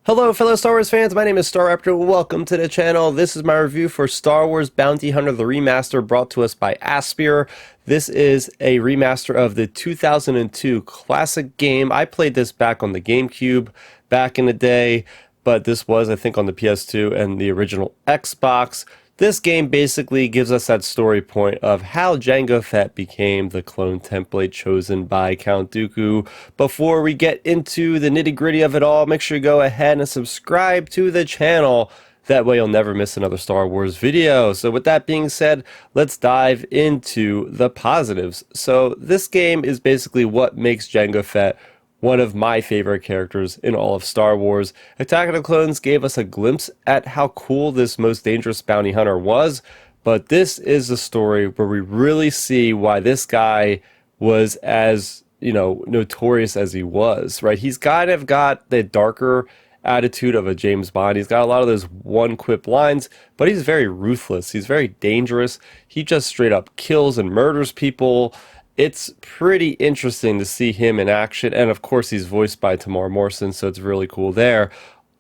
Hello fellow Star Wars fans, my name is Star Raptor. Welcome to the channel. This is my review for Star Wars Bounty Hunter the Remaster, brought to us by Aspyr. This is a remaster of the 2002 classic game. I played this back on the Gamecube back in the day, but this was, I think, on the PS2 and the original Xbox. This game basically gives us that story point of how Jango Fett became the clone template chosen by Count Dooku. Before we get into the nitty-gritty of it all, make sure you go ahead and subscribe to the channel. That way you'll never miss another Star Wars video. So with that being said, let's dive into the positives. So this game is basically what makes Jango Fett one of my favorite characters in all of Star Wars. Attack of the Clones gave us a glimpse at how cool this most dangerous bounty hunter was, but this is a story where we really see why this guy was as, notorious as he was, right? He's kind of got the darker attitude of a James Bond. He's got a lot of those one-quip lines, but he's very ruthless. He's very dangerous. He just straight up kills and murders people. It's pretty interesting to see him in action, and of course he's voiced by Tamar Morrison, so it's really cool there.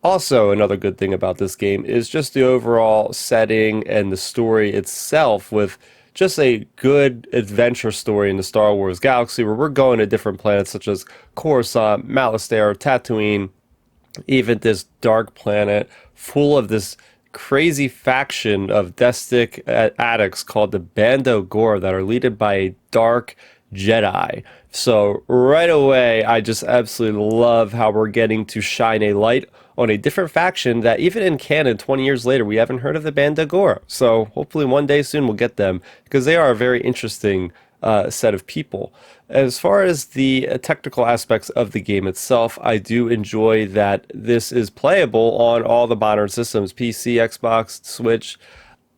Also, another good thing about this game is just the overall setting and the story itself, with just a good adventure story in the Star Wars galaxy where we're going to different planets such as Coruscant, Malastare, Tatooine, even this dark planet full of this crazy faction of destic addicts called the Bando Gore that are led by a dark Jedi. So right away, I just absolutely love how we're getting to shine a light on a different faction that even in canon 20 years later, we haven't heard of the Bando Gore. So hopefully one day soon we'll get them, because they are a very interesting set of people. As far as the technical aspects of the game itself, I do enjoy that this is playable on all the modern systems, PC, Xbox, Switch,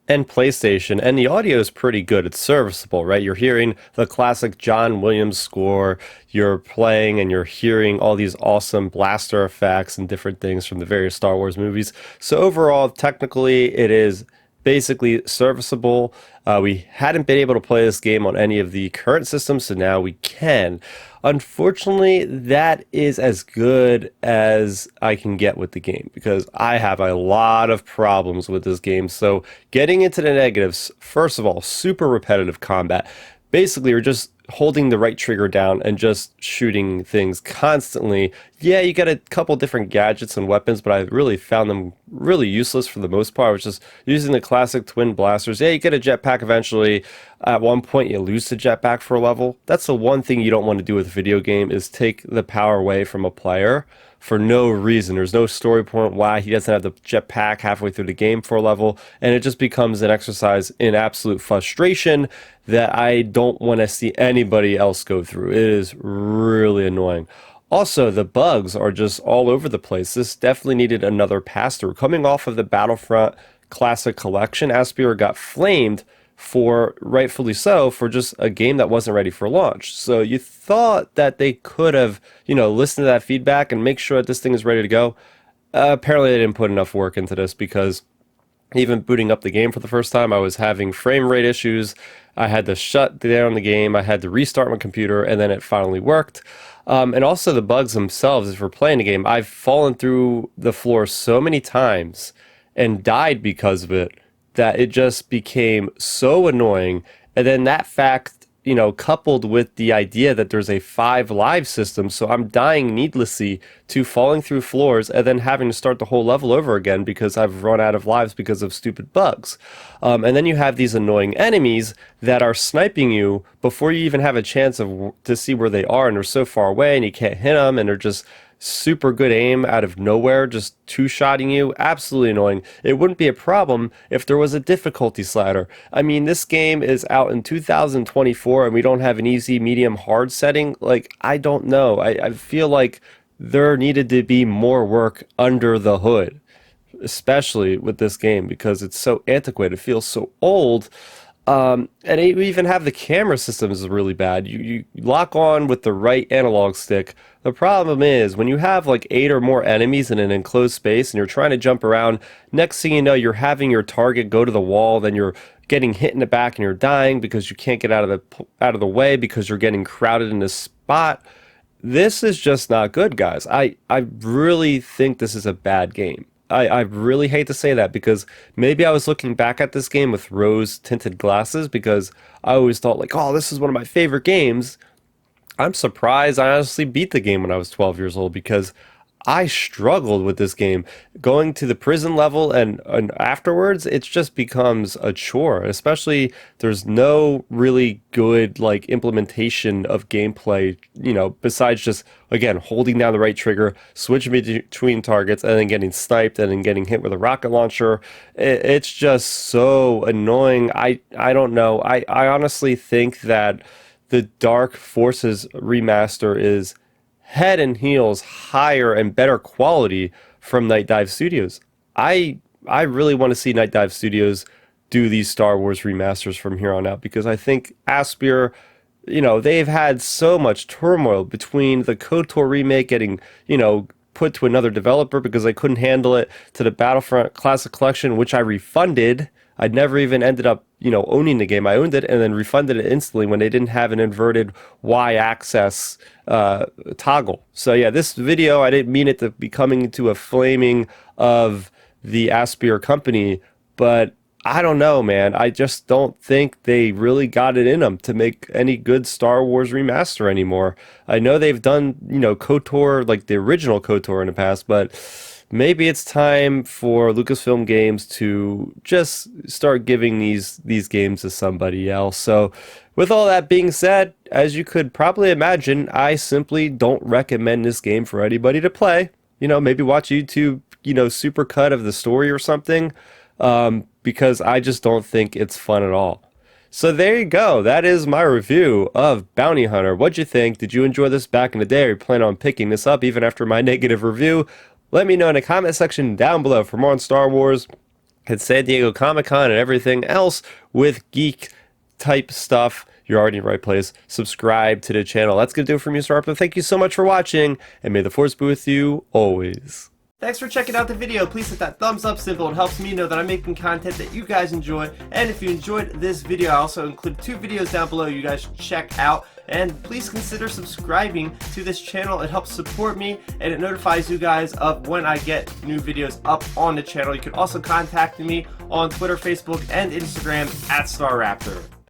and PlayStation, and the audio is pretty good. It's serviceable, right? You're hearing the classic John Williams score, you're playing and you're hearing all these awesome blaster effects and different things from the various Star Wars movies. So overall, technically, it is basically serviceable. We hadn't been able to play this game on any of the current systems, so now we can. Unfortunately, that is as good as I can get with the game, because I have a lot of problems with this game. So getting into the negatives, first of all, super repetitive combat. Basically, you're just holding the right trigger down and just shooting things constantly. Yeah, you get a couple different gadgets and weapons, but I really found them really useless for the most part. I was just using the classic twin blasters. Yeah, you get a jetpack eventually. At one point, you lose the jetpack for a level. That's the one thing you don't want to do with a video game, is take the power away from a player for no reason. There's no story point why he doesn't have the jetpack halfway through the game for a level, and it just becomes an exercise in absolute frustration that I don't want to see anybody else go through. It is really annoying. Also, the bugs are just all over the place. This definitely needed another pass-through. Coming off of the Battlefront Classic Collection, Aspyr got flamed for, rightfully so, for just a game that wasn't ready for launch. So you thought that they could have, listened to that feedback and make sure that this thing is ready to go. Apparently they didn't put enough work into this, because even booting up the game for the first time, I was having frame rate issues. I had to shut down the game. I had to restart my computer, and then it finally worked. And also the bugs themselves, if we're playing the game, I've fallen through the floor so many times and died because of it, that it just became so annoying. And then that fact, coupled with the idea that there's a 5 live system, so I'm dying needlessly to falling through floors and then having to start the whole level over again because I've run out of lives because of stupid bugs. And then you have these annoying enemies that are sniping you before you even have a chance to see where they are, and they're so far away and you can't hit them, and they're just super good aim out of nowhere, just two-shotting you. Absolutely annoying. It wouldn't be a problem if there was a difficulty slider. I mean, this game is out in 2024 and we don't have an easy, medium, hard setting. Like, I don't know. I feel like there needed to be more work under the hood, especially with this game, because it's so antiquated. It feels so old. And we even have the camera system is really bad. You lock on with the right analog stick. The problem is when you have like 8 or more enemies in an enclosed space and you're trying to jump around, next thing you know, you're having your target go to the wall, then you're getting hit in the back and you're dying because you can't get out of the way because you're getting crowded in this spot. this is just not good, guys. I really think this is a bad game. I really hate to say that because maybe I was looking back at this game with rose tinted glasses because I always thought like, oh, this is one of my favorite games. I'm surprised I honestly beat the game when I was 12 years old because I struggled with this game. Going to the prison level and afterwards, it just becomes a chore. Especially there's no really good like implementation of gameplay, besides just again holding down the right trigger, switching between targets, and then getting sniped and then getting hit with a rocket launcher. It's just so annoying. I don't know. I honestly think that the Dark Forces remaster is head and heels higher and better quality from Night Dive Studios. I really want to see Night Dive Studios do these Star Wars remasters from here on out because I think Aspyr, they've had so much turmoil between the KOTOR remake getting, put to another developer because they couldn't handle it, to the Battlefront Classic Collection, which I refunded. I never even ended up, owning the game. I owned it and then refunded it instantly when they didn't have an inverted Y-axis toggle. So yeah, this video, I didn't mean it to be coming into a flaming of the Aspyr company, but I don't know, man. I just don't think they really got it in them to make any good Star Wars remaster anymore. I know they've done, KOTOR, like the original KOTOR in the past, but maybe it's time for Lucasfilm Games to just start giving these games to somebody else. So with all that being said, as you could probably imagine, I simply don't recommend this game for anybody to play. Maybe watch YouTube, supercut of the story or something, because I just don't think it's fun at all. So there you go. That is my review of Bounty Hunter. What'd you think? Did you enjoy this back in the day? Or you plan on picking this up even after my negative review? Let me know in the comment section down below for more on Star Wars and San Diego Comic-Con and everything else with geek type stuff. You're already in the right place. Subscribe to the channel. That's going to do it for me, Star Wars. Thank you so much for watching, and may the Force be with you always. Thanks for checking out the video. Please hit that thumbs up symbol. It helps me know that I'm making content that you guys enjoy. And if you enjoyed this video, I also include 2 videos down below you guys should check out. And please consider subscribing to this channel. It helps support me and it notifies you guys of when I get new videos up on the channel. You can also contact me on Twitter, Facebook, and Instagram at StarRaptor.